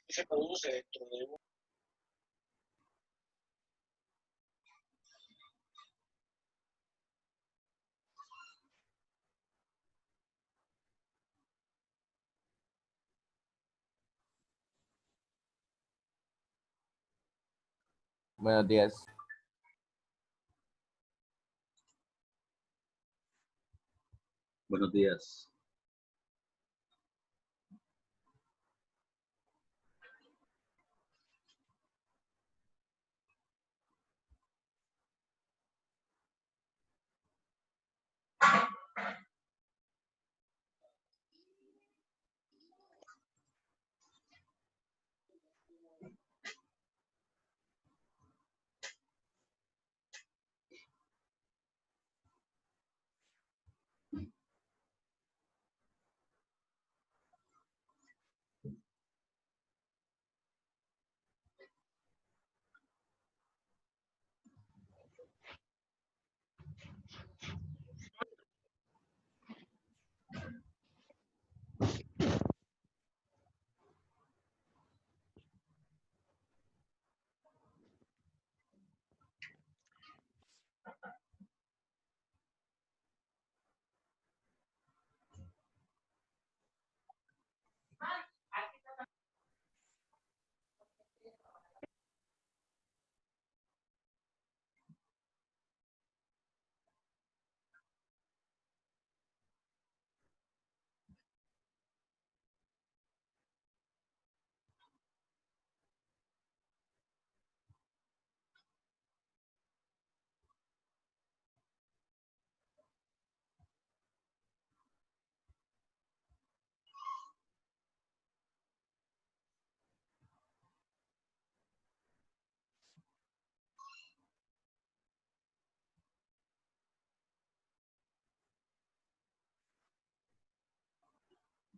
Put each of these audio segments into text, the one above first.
Se produce dentro de un... Buenos días. Buenos días.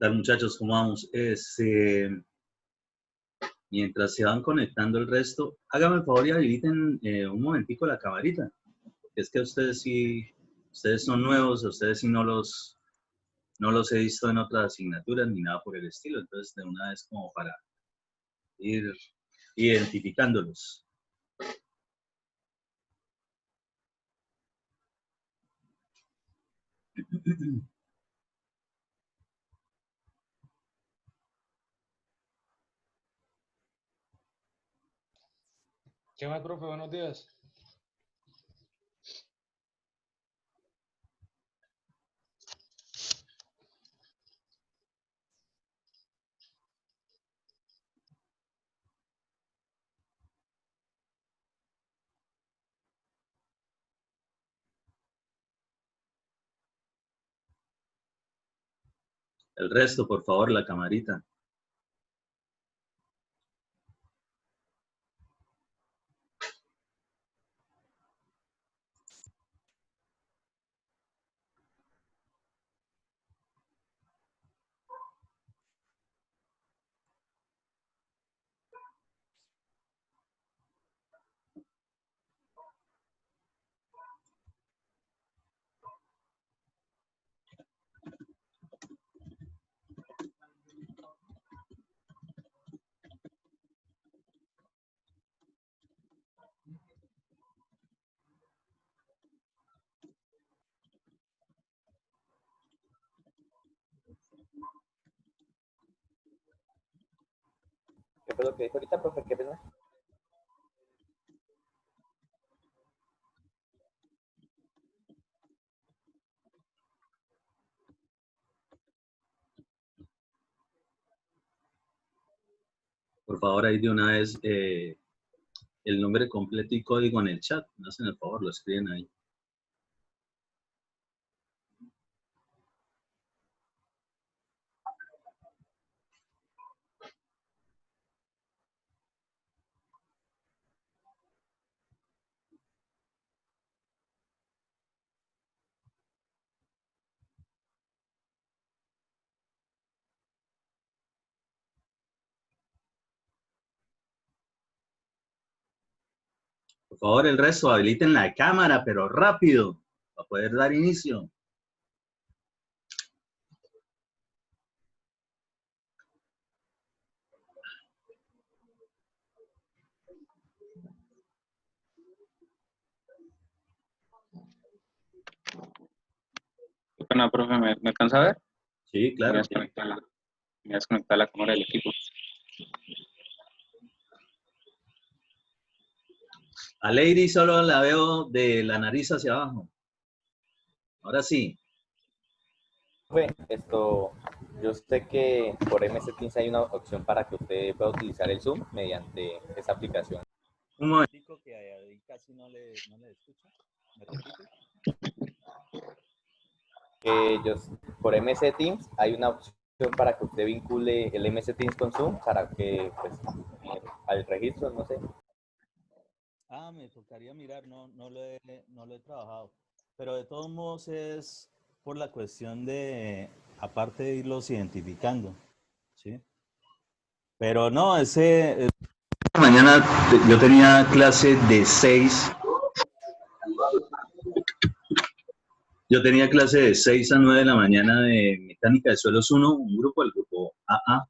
Tal muchachos, ¿cómo vamos? Mientras se van conectando el resto, háganme el favor y habiliten un momentico la camarita. Es que ustedes sí, ustedes son nuevos, ustedes sí no los he visto en otras asignaturas ni nada por el estilo. Entonces, de una vez como para ir identificándolos. ¿Qué más, profe? Buenos días. El resto, por favor, la camarita. ¿Qué fue lo que dijo ahorita, profe? ¿Qué pena? Por favor, ahí de una vez el nombre completo y código en el chat. Me hacen el favor, lo escriben ahí. Por favor, el resto, habiliten la cámara, pero rápido, para poder dar inicio. Bueno, profe, ¿me alcanza a ver? Sí, claro. Voy a desconectar la cámara del equipo. A Lady solo la veo de la nariz hacia abajo. Ahora sí. Yo sé que por MS Teams hay una opción para que usted pueda utilizar el Zoom mediante esa aplicación. Un momentico que ahí casi no le escucho. ¿Me repite? Por MS Teams hay una opción para que usted vincule el MS Teams con Zoom para que, pues, al registro, no sé. Ah, me tocaría mirar, no lo he trabajado. Pero de todos modos es por la cuestión de, aparte de irlos identificando, ¿sí? Pero no, mañana yo tenía clase de 6. Yo tenía clase de 6 a 9 de la mañana de mecánica de suelos 1, un grupo, el grupo AA.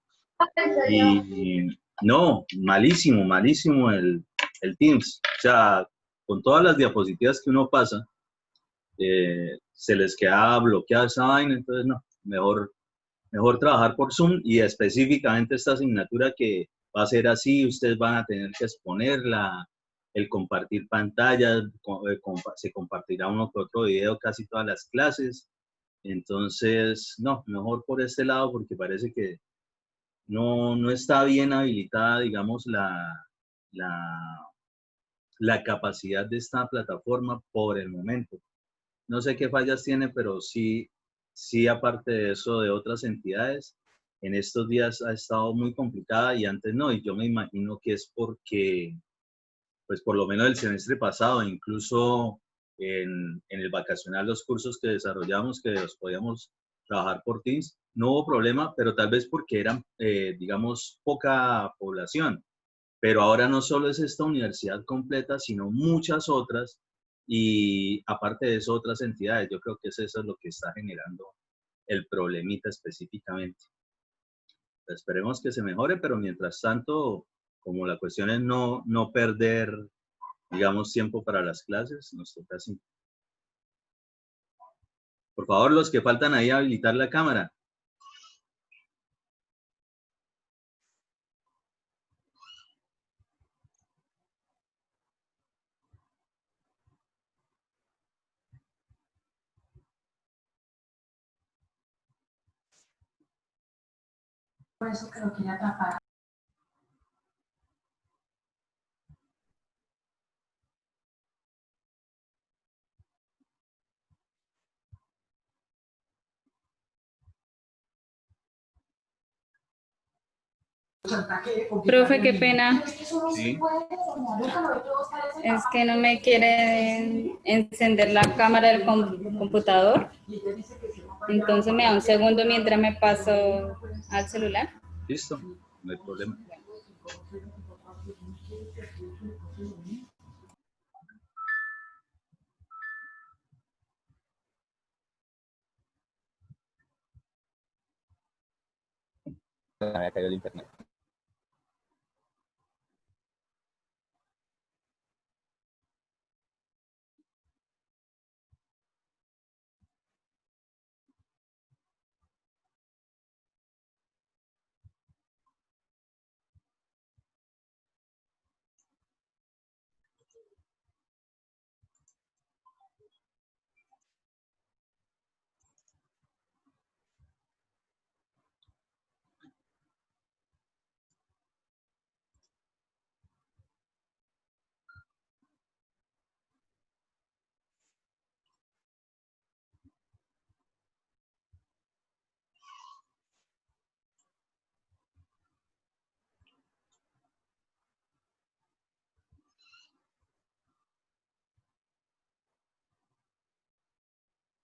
Y no, malísimo, malísimo el Teams. O sea, con todas las diapositivas que uno pasa, se les queda bloqueada esa vaina, entonces no, mejor trabajar por Zoom y específicamente esta asignatura que va a ser así, ustedes van a tener que exponer el compartir pantallas, se compartirá uno que otro video casi todas las clases, entonces no, mejor por este lado porque parece que no está bien habilitada, digamos, la, la capacidad de esta plataforma por el momento. No sé qué fallas tiene, pero sí, aparte de eso, de otras entidades, en estos días ha estado muy complicada y antes no, y yo me imagino que es porque, pues por lo menos el semestre pasado, incluso en el vacacional, los cursos que desarrollamos, que los podíamos trabajar por Teams, no hubo problema, pero tal vez porque eran, digamos, poca población. Pero ahora no solo es esta universidad completa, sino muchas otras y aparte de eso otras entidades. Yo creo que eso es lo que está generando el problemita específicamente. Pues esperemos que se mejore, pero mientras tanto, como la cuestión es no perder, digamos, tiempo para las clases, nos toca así. Por favor, los que faltan ahí, habilitar la cámara. Por eso que lo quiere atrapar. Profe, qué pena. Sí. Es que no me quiere encender la cámara del computador. Entonces me da un segundo mientras me paso al celular. Listo, no hay problema. Me había caído el internet.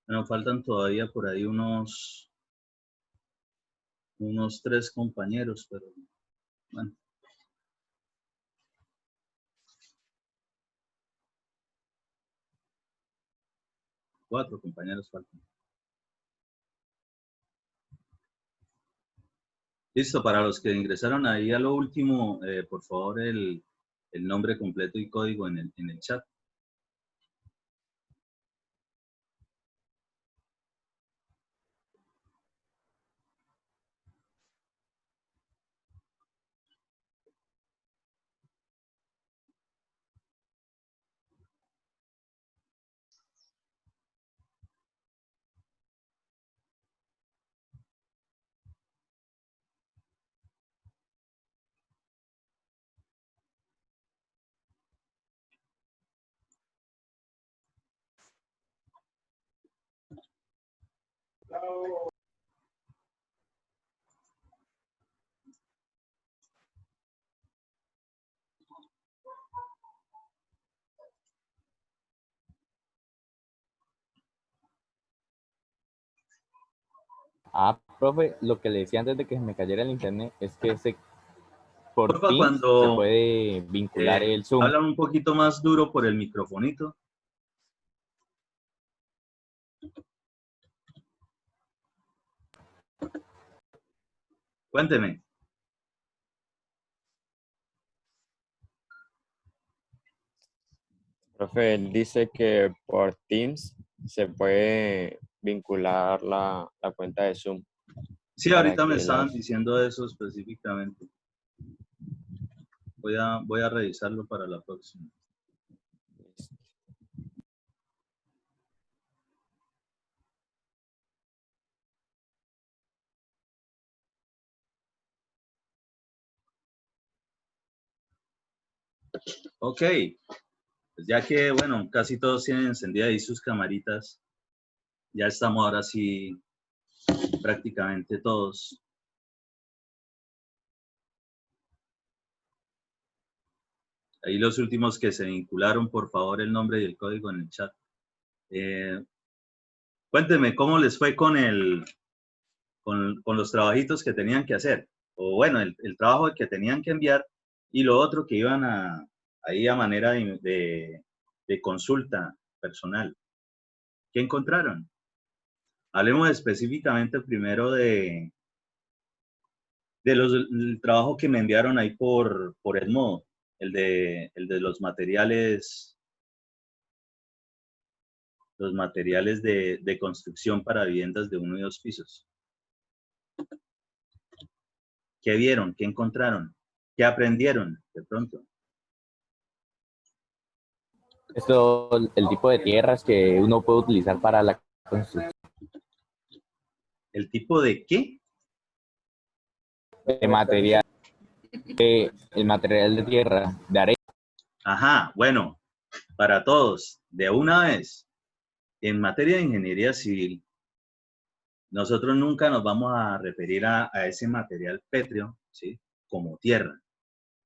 Bueno, faltan todavía por ahí unos 3 compañeros, pero bueno. Cuatro compañeros faltan. Listo, para los que ingresaron ahí a lo último, por favor, el nombre completo y código en el chat. Ah, profe, lo que le decía antes de que se me cayera el internet es que por Porfa, Teams se cuando puede vincular el Zoom. hablan un poquito más duro por el microfonito. Cuénteme. Profe, él dice que por Teams se puede vincular la cuenta de Zoom Sí, para ahorita me que estaban diciendo eso específicamente. Voy a revisarlo para la próxima. Ok, pues ya que, bueno, casi todos tienen encendidas ahí sus camaritas, ya estamos ahora sí prácticamente todos. Ahí los últimos que se vincularon, por favor, el nombre y el código en el chat. Cuéntenme, ¿cómo les fue con los trabajitos que tenían que hacer? O bueno, el trabajo que tenían que enviar y lo otro que iban ahí a manera de consulta personal. ¿Qué encontraron? Hablemos específicamente primero del trabajo que me enviaron ahí por Edmodo, el de los materiales de construcción para viviendas de 1 y 2 pisos. ¿Qué vieron? ¿Qué encontraron? ¿Qué aprendieron de pronto? Esto, el tipo de tierras que uno puede utilizar para la construcción ¿El tipo de qué? de material, el material de tierra, de arena. Ajá, bueno, para todos, de una vez, en materia de ingeniería civil, nosotros nunca nos vamos a referir a ese material pétreo, ¿sí?, como tierra.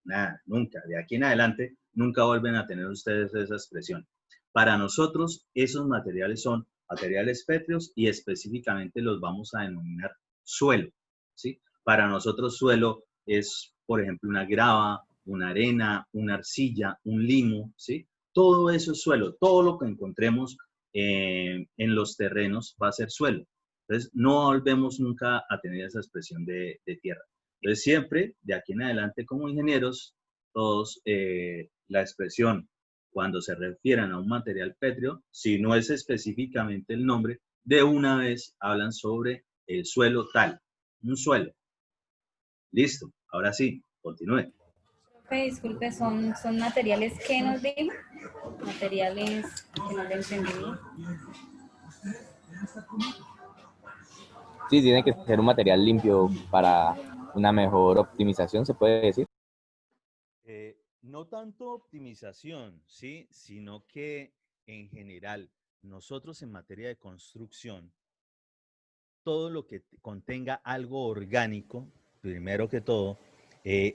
Nada, nunca. De aquí en adelante, nunca vuelven a tener ustedes esa expresión. Para nosotros, esos materiales son materiales pétreos y específicamente los vamos a denominar suelo, ¿sí? Para nosotros suelo es, por ejemplo, una grava, una arena, una arcilla, un limo, ¿sí? Todo eso es suelo. Todo lo que encontremos en los terrenos va a ser suelo. Entonces, no volvemos nunca a tener esa expresión de tierra. Entonces, siempre, de aquí en adelante, como ingenieros, todos, la expresión, cuando se refieran a un material pétreo, si no es específicamente el nombre, de una vez hablan sobre el suelo tal, un suelo. Listo, ahora sí, continúe. Profe, disculpe, ¿son materiales que nos dijo? Materiales que no le entendí. Sí, tiene que ser un material limpio para una mejor optimización, se puede decir. No tanto optimización, ¿sí?, sino que en general, nosotros en materia de construcción, todo lo que contenga algo orgánico, primero que todo,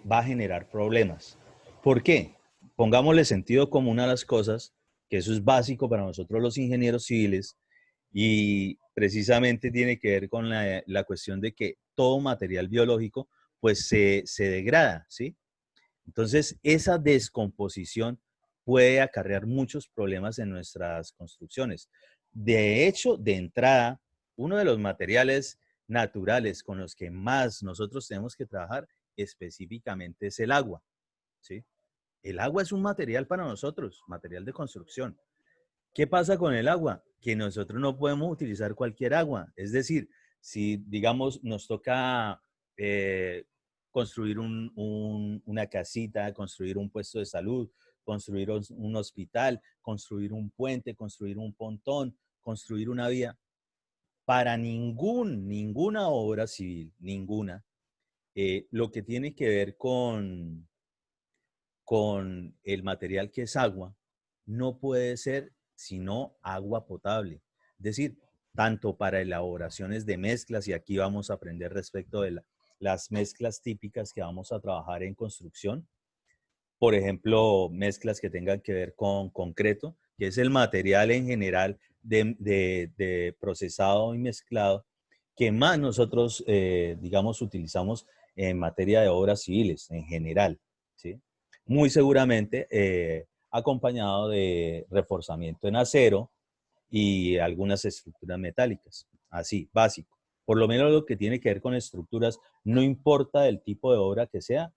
va a generar problemas. ¿Por qué? Pongámosle sentido común a las cosas, que eso es básico para nosotros los ingenieros civiles, Y precisamente tiene que ver con la cuestión de que todo material biológico pues se degrada, ¿sí? Entonces, esa descomposición puede acarrear muchos problemas en nuestras construcciones. De hecho, de entrada, uno de los materiales naturales con los que más nosotros tenemos que trabajar específicamente es el agua, ¿sí? El agua es un material para nosotros, material de construcción. ¿Qué pasa con el agua? Que nosotros no podemos utilizar cualquier agua. Es decir, si, digamos, nos toca construir una casita, construir un puesto de salud, construir un hospital, construir un puente, construir un pontón, construir una vía, para ninguna obra civil, ninguna, lo que tiene que ver con el material que es agua, no puede ser sino agua potable. Es decir, tanto para elaboraciones de mezclas, y aquí vamos a aprender respecto de las mezclas típicas que vamos a trabajar en construcción. Por ejemplo, mezclas que tengan que ver con concreto, que es el material en general de procesado y mezclado que más nosotros, digamos, utilizamos en materia de obras civiles en general, ¿sí? Muy seguramente acompañado de reforzamiento en acero y algunas estructuras metálicas, así, básico. Por lo menos lo que tiene que ver con estructuras, no importa el tipo de obra que sea,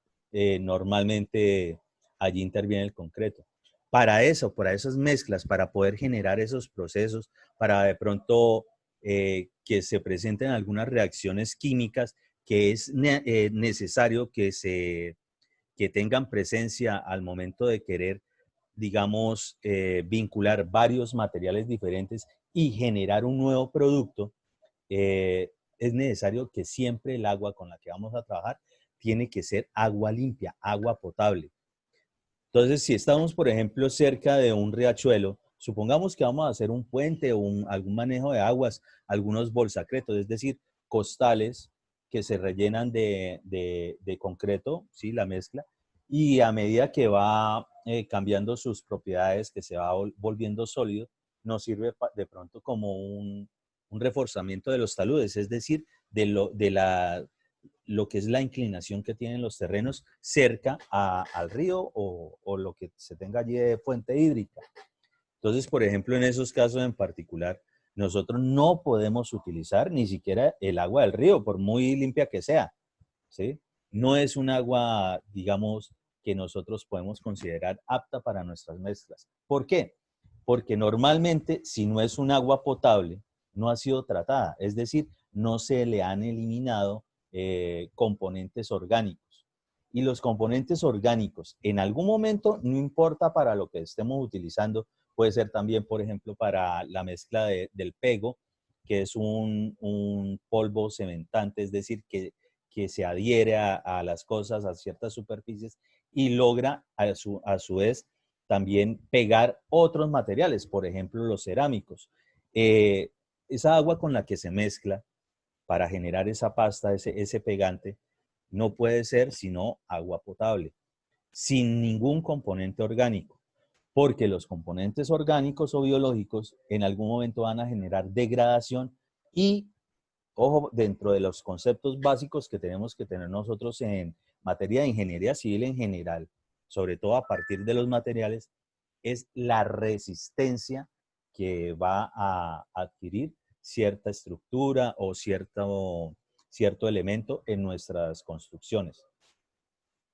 normalmente allí interviene el concreto. Para eso, para esas mezclas, para poder generar esos procesos, para de pronto que se presenten algunas reacciones químicas que es necesario que tengan presencia al momento de querer, digamos, vincular varios materiales diferentes y generar un nuevo producto, es necesario que siempre el agua con la que vamos a trabajar tiene que ser agua limpia, agua potable. Entonces, si estamos, por ejemplo, cerca de un riachuelo, supongamos que vamos a hacer un puente o algún manejo de aguas, algunos bolsacretos, es decir, costales que se rellenan de concreto, ¿sí? La mezcla, y a medida que va cambiando sus propiedades, que se va volviendo sólido, nos sirve de pronto como un reforzamiento de los taludes, es decir, lo que es la inclinación que tienen los terrenos cerca al río o lo que se tenga allí de fuente hídrica. Entonces, por ejemplo, en esos casos en particular, nosotros no podemos utilizar ni siquiera el agua del río, por muy limpia que sea, ¿sí? No es un agua, digamos, que nosotros podemos considerar apta para nuestras mezclas. ¿Por qué? Porque normalmente, si no es un agua potable, no ha sido tratada, es decir, no se le han eliminado componentes orgánicos. Y los componentes orgánicos, en algún momento, no importa para lo que estemos utilizando, puede ser también, por ejemplo, para la mezcla del pego, que es un polvo cementante, es decir, que se adhiere a las cosas, a ciertas superficies, y logra a su vez también pegar otros materiales, por ejemplo, los cerámicos. Esa agua con la que se mezcla para generar esa pasta, ese pegante, no puede ser sino agua potable, sin ningún componente orgánico, porque los componentes orgánicos o biológicos en algún momento van a generar degradación y, ojo, dentro de los conceptos básicos que tenemos que tener nosotros en materia de ingeniería civil en general, sobre todo a partir de los materiales, es la resistencia que va a adquirir cierta estructura o cierto elemento en nuestras construcciones.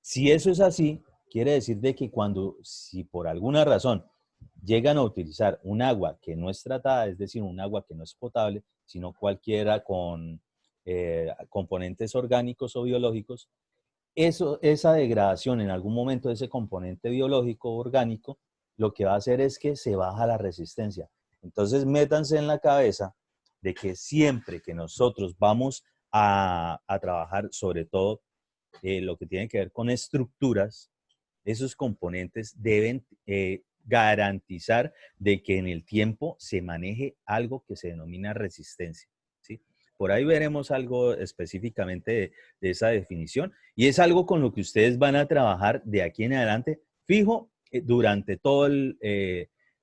Si eso es así, quiere decir de que si por alguna razón llegan a utilizar un agua que no es tratada, es decir, un agua que no es potable, sino cualquiera con componentes orgánicos o biológicos, esa degradación en algún momento de ese componente biológico o orgánico, lo que va a hacer es que se baja la resistencia. Entonces, métanse en la cabeza de que siempre que nosotros vamos a trabajar, sobre todo lo que tiene que ver con estructuras, esos componentes deben garantizar de que en el tiempo se maneje algo que se denomina resistencia, ¿sí? Por ahí veremos algo específicamente de esa definición y es algo con lo que ustedes van a trabajar de aquí en adelante fijo durante todo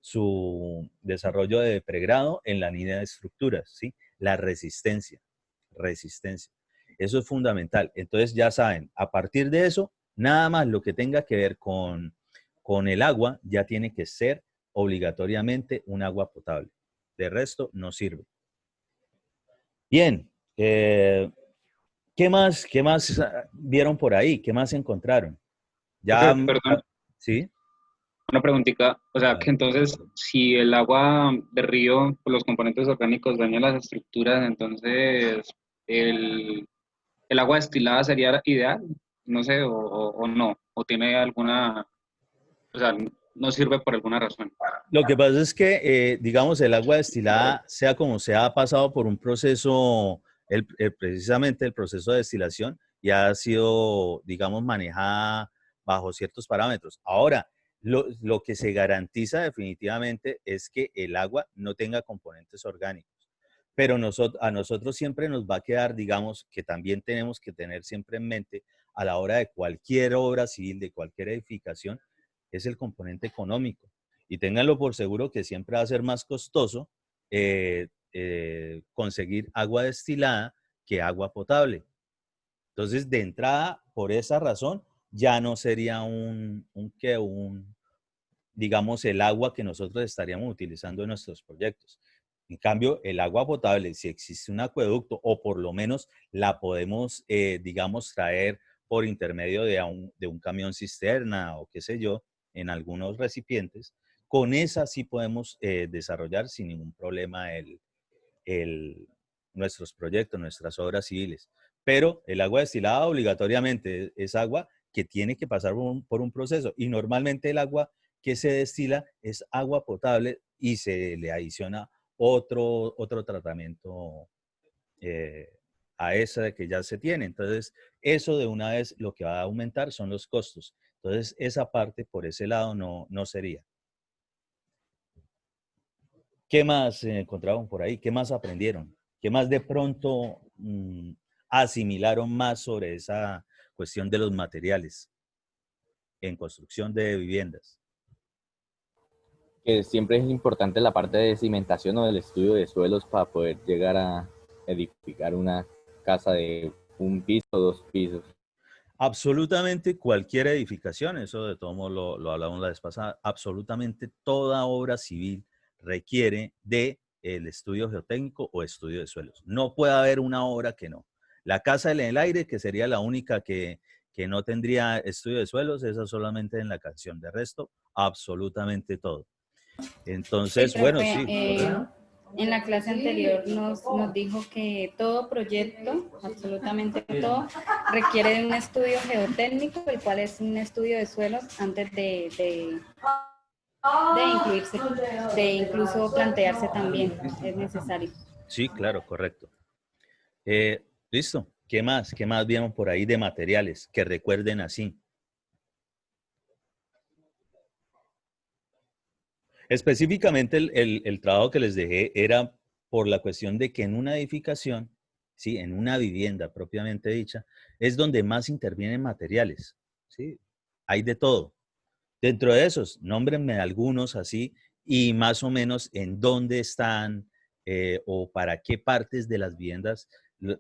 su desarrollo de pregrado en la línea de estructuras, ¿sí? La resistencia, resistencia. Eso es fundamental. Entonces ya saben, a partir de eso, nada más lo que tenga que ver con el agua ya tiene que ser obligatoriamente un agua potable. De resto, no sirve. Bien. ¿Qué más vieron por ahí? ¿Qué más encontraron? Ya, Profe, perdón, ¿sí? una preguntita. O A sea, ver. que entonces, si el agua de río, por los componentes orgánicos daña las estructuras, entonces el agua destilada sería ideal, no sé, o no, o tiene alguna, o sea, no sirve por alguna razón. Lo que pasa es que, digamos, el agua destilada, sea como sea, ha pasado por un proceso, precisamente el proceso de destilación, y ha sido, digamos, manejada bajo ciertos parámetros. Ahora, lo que se garantiza definitivamente es que el agua no tenga componentes orgánicos. Pero a nosotros siempre nos va a quedar, digamos, que también tenemos que tener siempre en mente a la hora de cualquier obra civil, de cualquier edificación, es el componente económico. Y ténganlo por seguro que siempre va a ser más costoso conseguir agua destilada que agua potable. Entonces, de entrada, por esa razón, ya no sería digamos, el agua que nosotros estaríamos utilizando en nuestros proyectos. En cambio, el agua potable, si existe un acueducto o por lo menos la podemos, digamos, traer por intermedio de un camión cisterna o qué sé yo, en algunos recipientes, con esa sí podemos desarrollar sin ningún problema nuestros proyectos, nuestras obras civiles. Pero el agua destilada obligatoriamente es agua que tiene que pasar por un proceso, y normalmente el agua que se destila es agua potable y se le adiciona otro tratamiento a esa que ya se tiene. Entonces, eso de una vez lo que va a aumentar son los costos. Entonces, esa parte por ese lado no sería. ¿Qué más encontraron por ahí? ¿Qué más aprendieron? ¿Qué más de pronto asimilaron más sobre esa cuestión de los materiales en construcción de viviendas? Que siempre es importante la parte de cimentación o del estudio de suelos para poder llegar a edificar una casa de un piso o 2 pisos. Absolutamente cualquier edificación, eso de todo modo lo hablamos la vez pasada, absolutamente toda obra civil requiere de el estudio geotécnico o estudio de suelos. No puede haber una obra que no. La casa en el aire, que sería la única que no tendría estudio de suelos, esa solamente en la canción. De resto, absolutamente todo. Entonces, Sí, bueno, profe, sí. en la clase anterior nos dijo que todo proyecto, absolutamente todo, requiere de un estudio geotécnico, el cual es un estudio de suelos antes de incluirse, de incluso plantearse también, es necesario. Sí, claro, correcto. Listo. ¿Qué más? ¿Qué más vieron por ahí de materiales que recuerden así? Específicamente el trabajo que les dejé era por la cuestión de que en una edificación, ¿sí? En una vivienda propiamente dicha, es donde más intervienen materiales, ¿sí? Hay de todo. Dentro de esos, nómbrenme algunos así y más o menos en dónde están o para qué partes de las viviendas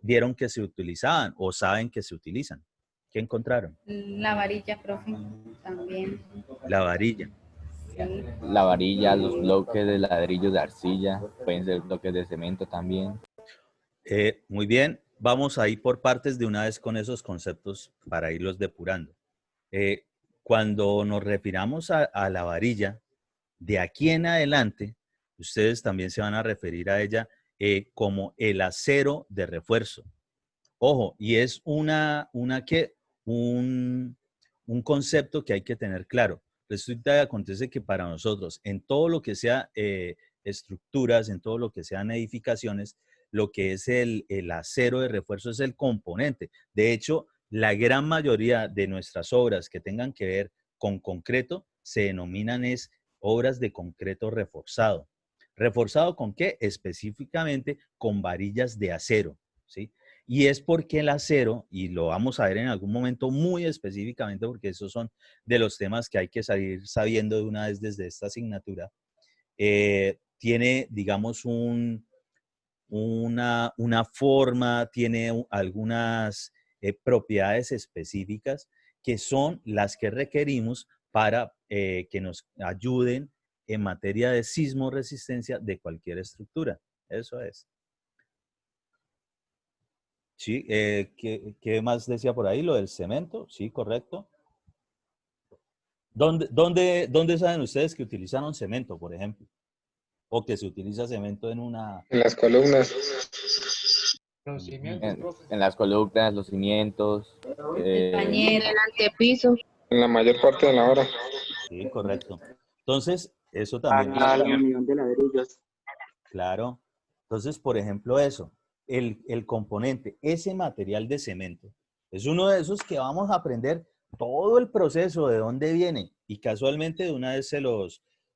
vieron que se utilizaban o saben que se utilizan. ¿Qué encontraron? La varilla, profe, también. La varilla. Sí. La varilla, los bloques de ladrillos de arcilla, pueden ser bloques de cemento también. Muy bien, vamos a ir por partes de una vez con esos conceptos para irlos depurando. Cuando nos refiramos a la varilla, de aquí en adelante, ustedes también se van a referir a ella como el acero de refuerzo. Ojo, y es un concepto que hay que tener claro. Resulta que acontece que para nosotros, en todo lo que sea estructuras, en todo lo que sean edificaciones, lo que es el acero de refuerzo es el componente. De hecho, la gran mayoría de nuestras obras que tengan que ver con concreto se denominan obras de concreto reforzado. ¿Reforzado con qué? Específicamente con varillas de acero, ¿sí? Y es porque el acero, y lo vamos a ver en algún momento muy específicamente, porque esos son de los temas que hay que salir sabiendo de una vez desde esta asignatura, tiene, digamos, una forma, tiene algunas propiedades específicas que son las que requerimos para que nos ayuden en materia de sismo resistencia de cualquier estructura. Eso es. Sí, ¿qué más decía por ahí? Lo del cemento, sí, correcto. ¿Dónde saben ustedes que utilizaron cemento, por ejemplo? O que se utiliza cemento en una... En las columnas. Los Ujú. cimientos, profe. En las columnas, los cimientos. El pañero. Antepiso. En la mayor parte de la hora. Sí, correcto. Entonces, eso también es... La unión de ladrillos. Claro. Entonces, por ejemplo, eso, el componente, ese material de cemento, es uno de esos que vamos a aprender todo el proceso, de dónde viene. Y casualmente de una vez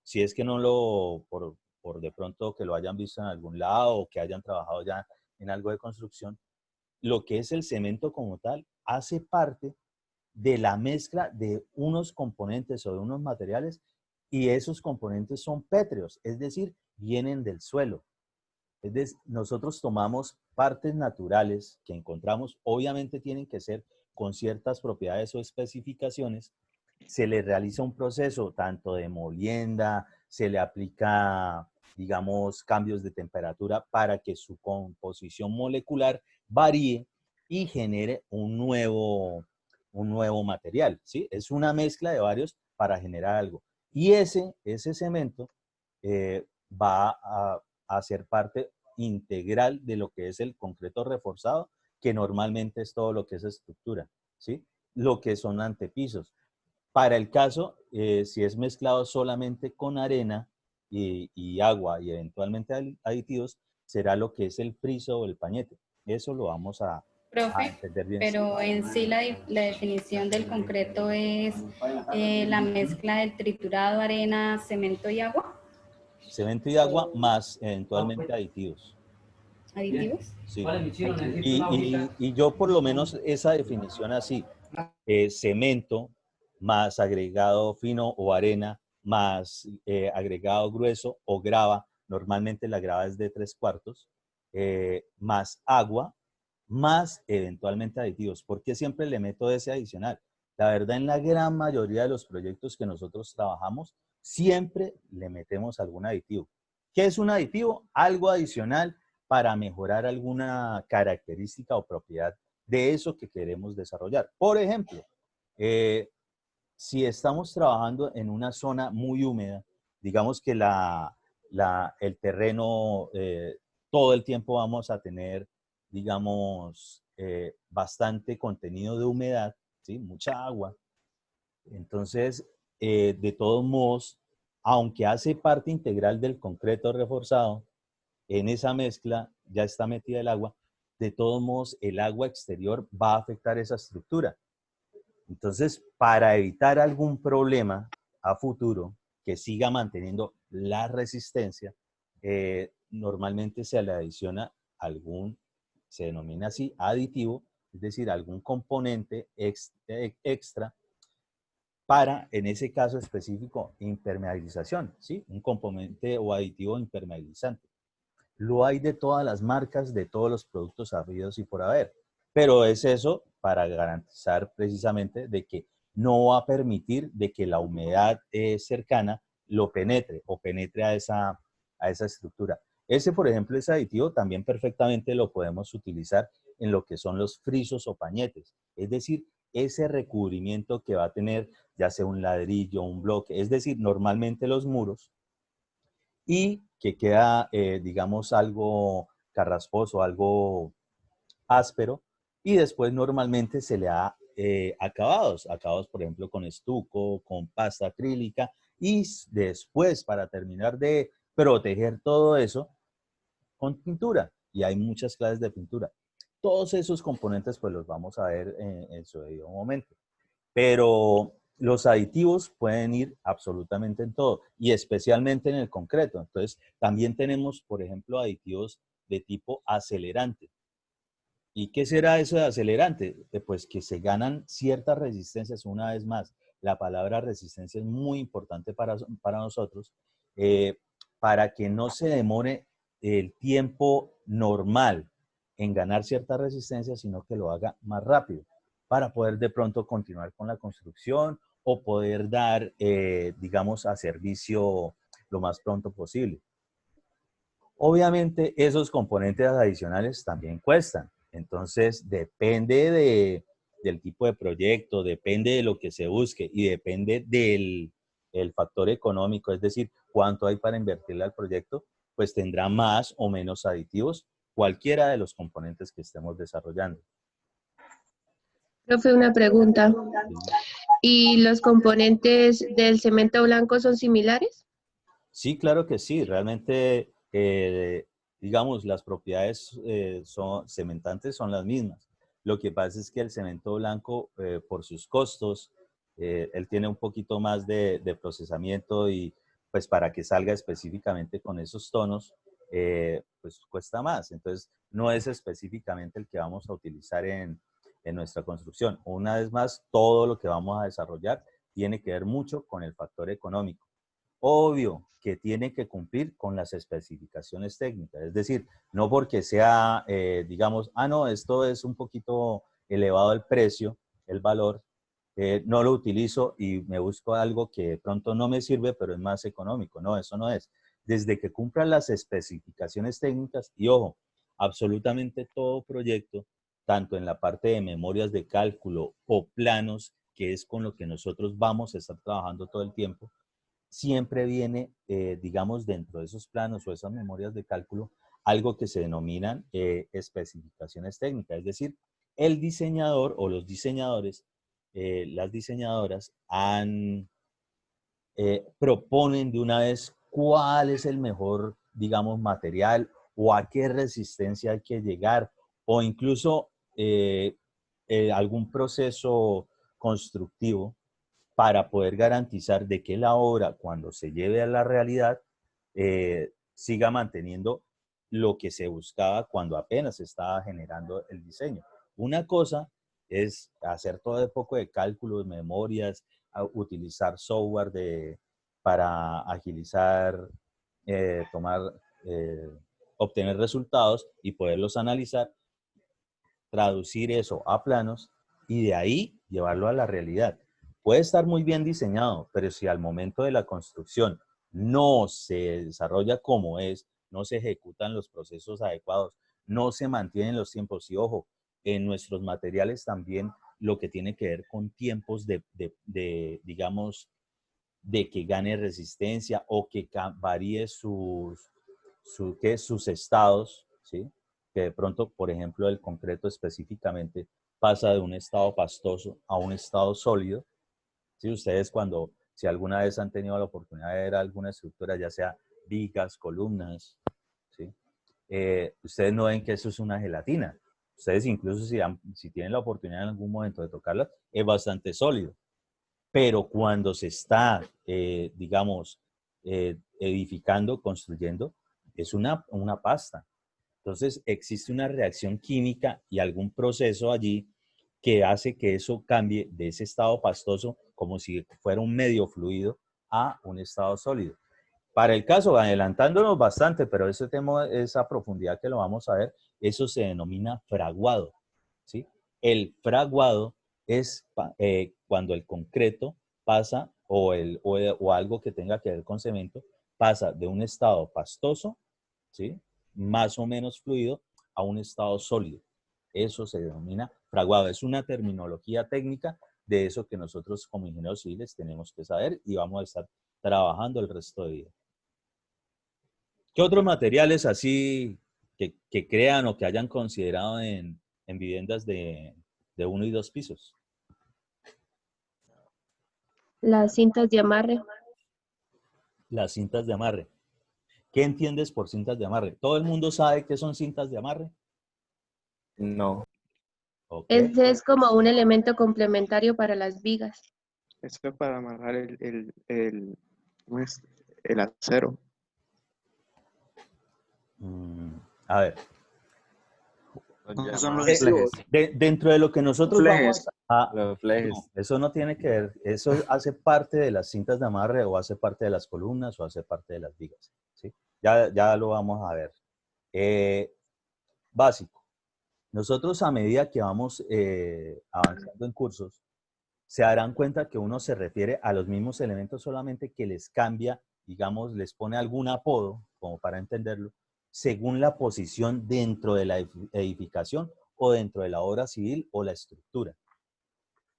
si es que no por de pronto que lo hayan visto en algún lado o que hayan trabajado ya en algo de construcción, lo que es el cemento como tal hace parte de la mezcla de unos componentes o de unos materiales, y esos componentes son pétreos, es decir, vienen del suelo. Es decir, nosotros tomamos partes naturales que encontramos, obviamente tienen que ser con ciertas propiedades o especificaciones, se le realiza un proceso tanto de molienda, se le aplica, digamos, cambios de temperatura para que su composición molecular varíe y genere un nuevo material, ¿sí? Es una mezcla de varios para generar algo. Y ese cemento va a ser parte integral de lo que es el concreto reforzado, que normalmente es todo lo que es estructura, ¿sí? Lo que son antepisos. Para el caso, si es mezclado solamente con arena y agua y eventualmente aditivos, será lo que es el friso o el pañete. Eso lo vamos a Profe, entender bien. pero en sí la definición del concreto es la mezcla del triturado, arena, cemento y agua, Cemento y agua más eventualmente aditivos. aditivos. Sí. Y yo por lo menos esa definición así, cemento más agregado fino o arena más agregado grueso o grava, normalmente la grava es de 3/4, más agua, más eventualmente aditivos. ¿Por qué siempre le meto ese adicional? La verdad, en la gran mayoría de los proyectos que nosotros trabajamos, siempre le metemos algún aditivo. ¿Qué es un aditivo? Algo adicional para mejorar alguna característica o propiedad de eso que queremos desarrollar. Por ejemplo, si estamos trabajando en una zona muy húmeda, digamos que el terreno, todo el tiempo vamos a tener, digamos, bastante contenido de humedad, ¿sí? Mucha agua. Entonces, de todos modos, aunque hace parte integral del concreto reforzado, en esa mezcla ya está metida el agua, de todos modos el agua exterior va a afectar esa estructura. Entonces, para evitar algún problema a futuro que siga manteniendo la resistencia, normalmente se le adiciona se denomina así, aditivo, es decir, algún componente extra para, en ese caso específico, impermeabilización, ¿sí? Un componente o aditivo impermeabilizante. Lo hay de todas las marcas, de todos los productos habidos y por haber. Pero es eso para garantizar precisamente de que no va a permitir de que la humedad cercana lo penetre o penetre a esa estructura. Ese, por ejemplo, ese aditivo también perfectamente lo podemos utilizar en lo que son los frisos o pañetes. Es decir, ese recubrimiento que va a tener ya sea un ladrillo, un bloque, es decir, normalmente los muros, y que queda, digamos, algo carrasposo, algo áspero, y después normalmente se le da acabados, por ejemplo, con estuco, con pasta acrílica, y después, para terminar de proteger todo eso, con pintura, y hay muchas clases de pintura. Todos esos componentes, pues los vamos a ver en su debido momento. Pero los aditivos pueden ir absolutamente en todo y especialmente en el concreto. Entonces, también tenemos, por ejemplo, aditivos de tipo acelerante. ¿Y qué será eso de acelerante? Pues que se ganan ciertas resistencias. Una vez más, la palabra resistencia es muy importante para nosotros, para que no se demore el tiempo normal en ganar cierta resistencia, sino que lo haga más rápido, para poder de pronto continuar con la construcción o poder dar, digamos, a servicio lo más pronto posible. Obviamente, esos componentes adicionales también cuestan. Entonces, depende del tipo de proyecto, depende de lo que se busque y depende del factor económico, es decir, cuánto hay para invertirle al proyecto, pues tendrá más o menos aditivos cualquiera de los componentes que estemos desarrollando. Profe, una pregunta. ¿Y los componentes del cemento blanco son similares? Sí, claro que sí. Realmente, digamos, las propiedades cementantes son las mismas. Lo que pasa es que el cemento blanco, por sus costos, él tiene un poquito más de procesamiento y pues para que salga específicamente con esos tonos, pues cuesta más. Entonces, no es específicamente el que vamos a utilizar en nuestra construcción. Una vez más, todo lo que vamos a desarrollar tiene que ver mucho con el factor económico. Obvio que tiene que cumplir con las especificaciones técnicas, es decir, no porque sea, digamos, no, esto es un poquito elevado el precio, el valor, no lo utilizo y me busco algo que de pronto no me sirve, pero es más económico. No, eso no es. Desde que cumplan las especificaciones técnicas, y ojo, absolutamente todo proyecto, tanto en la parte de memorias de cálculo o planos, que es con lo que nosotros vamos a estar trabajando todo el tiempo, siempre viene, digamos, dentro de esos planos o esas memorias de cálculo, algo que se denominan especificaciones técnicas. Es decir, el diseñador o los diseñadores, las diseñadoras, proponen de una vez cuál es el mejor, digamos, material o a qué resistencia hay que llegar, o incluso algún proceso constructivo para poder garantizar de que la obra, cuando se lleve a la realidad, siga manteniendo lo que se buscaba cuando apenas se estaba generando el diseño. Una cosa es hacer todo un poco de cálculos, memorias, utilizar software para agilizar, obtener resultados y poderlos analizar, traducir eso a planos y de ahí llevarlo a la realidad. Puede estar muy bien diseñado, pero si al momento de la construcción no se desarrolla como es, no se ejecutan los procesos adecuados, no se mantienen los tiempos. Y ojo, en nuestros materiales también lo que tiene que ver con tiempos digamos, de que gane resistencia o que varíe sus estados, ¿sí? Que de pronto, por ejemplo, el concreto específicamente pasa de un estado pastoso a un estado sólido. ¿Sí? Ustedes si alguna vez han tenido la oportunidad de ver alguna estructura, ya sea vigas, columnas, ¿sí? Ustedes no ven que eso es una gelatina. Ustedes incluso si tienen la oportunidad en algún momento de tocarla, es bastante sólido. Pero cuando se está, digamos, edificando, construyendo, es una pasta. Entonces, existe una reacción química y algún proceso allí que hace que eso cambie de ese estado pastoso, como si fuera un medio fluido, a un estado sólido. Para el caso, adelantándonos bastante, pero ese tema, esa profundidad que lo vamos a ver, eso se denomina fraguado, ¿sí? El fraguado es cuando el concreto pasa, o algo que tenga que ver con cemento, pasa de un estado pastoso, ¿sí? Más o menos fluido, a un estado sólido. Eso se denomina fraguado. Es una terminología técnica de eso que nosotros como ingenieros civiles tenemos que saber y vamos a estar trabajando el resto de vida. ¿Qué otros materiales así que crean o que hayan considerado en viviendas de 1 y 2 pisos? Las cintas de amarre. Las cintas de amarre. ¿Qué entiendes por cintas de amarre? ¿Todo el mundo sabe qué son cintas de amarre? No. Okay. Ese es como un elemento complementario para las vigas. Esto es para amarrar ¿cómo es? El acero. A ver. No son los flejes. Dentro de lo que nosotros Flejes. vamos a... Los flejes. No, eso no tiene que ver. Eso hace parte de las cintas de amarre o hace parte de las columnas o hace parte de las vigas, ¿sí? Ya lo vamos a ver. Básico. Nosotros a medida que vamos avanzando en cursos, se darán cuenta que uno se refiere a los mismos elementos, solamente que les cambia, digamos, les pone algún apodo, como para entenderlo, según la posición dentro de la edificación o dentro de la obra civil o la estructura.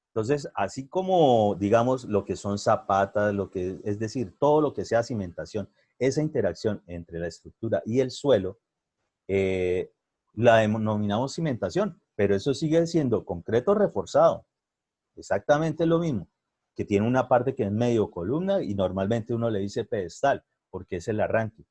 Entonces, así como, digamos, lo que son zapatas, es decir, todo lo que sea cimentación, esa interacción entre la estructura y el suelo, la denominamos cimentación, pero eso sigue siendo concreto reforzado. Exactamente lo mismo, que tiene una parte que es medio columna y normalmente uno le dice pedestal, porque es el arranque.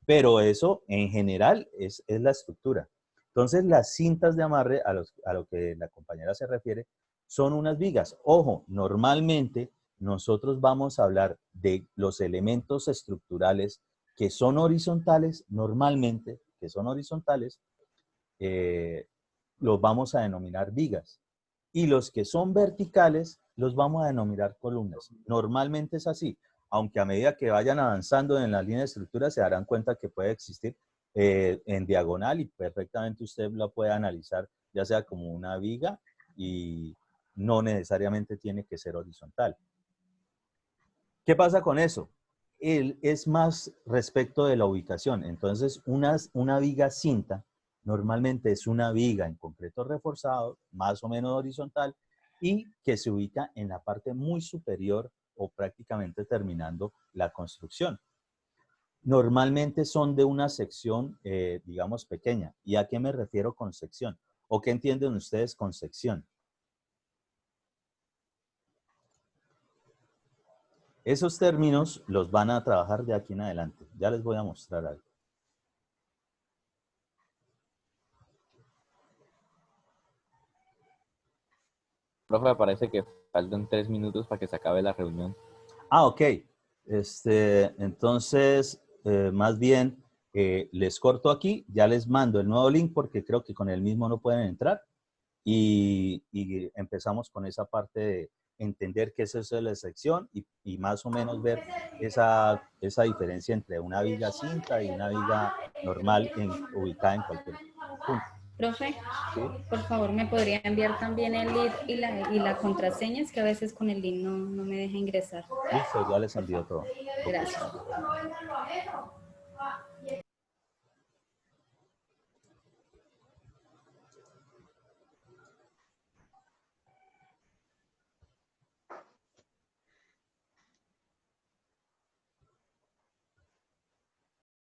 Pero eso, en general, es la estructura. Entonces, las cintas de amarre, a lo que la compañera se refiere, son unas vigas. Ojo, normalmente nosotros vamos a hablar de los elementos estructurales que son horizontales, normalmente, que son horizontales, los vamos a denominar vigas. Y los que son verticales los vamos a denominar columnas. Normalmente es así, aunque a medida que vayan avanzando en la línea de estructura se darán cuenta que puede existir en diagonal y perfectamente usted la puede analizar ya sea como una viga y no necesariamente tiene que ser horizontal. ¿Qué pasa con eso? Es más respecto de la ubicación. Entonces, una viga cinta normalmente es una viga en concreto reforzado, más o menos horizontal, y que se ubica en la parte muy superior o prácticamente terminando la construcción. Normalmente son de una sección, digamos, pequeña. ¿Y a qué me refiero con sección? ¿O qué entienden ustedes con sección? Esos términos los van a trabajar de aquí en adelante. Ya les voy a mostrar algo. Profe, parece que faltan 3 minutos para que se acabe la reunión. Ah, ok. Entonces, más bien, les corto aquí. Ya les mando el nuevo link porque creo que con el mismo no pueden entrar. Y empezamos con esa parte de entender qué es eso de la sección y más o menos ver esa diferencia entre una viga cinta y una viga normal ubicada en cualquier punto. Profe, ¿Sí? por favor, ¿me podría enviar también el link y la contraseña? Es que a veces con el link no me deja ingresar. Listo, ya les envío todo. Gracias.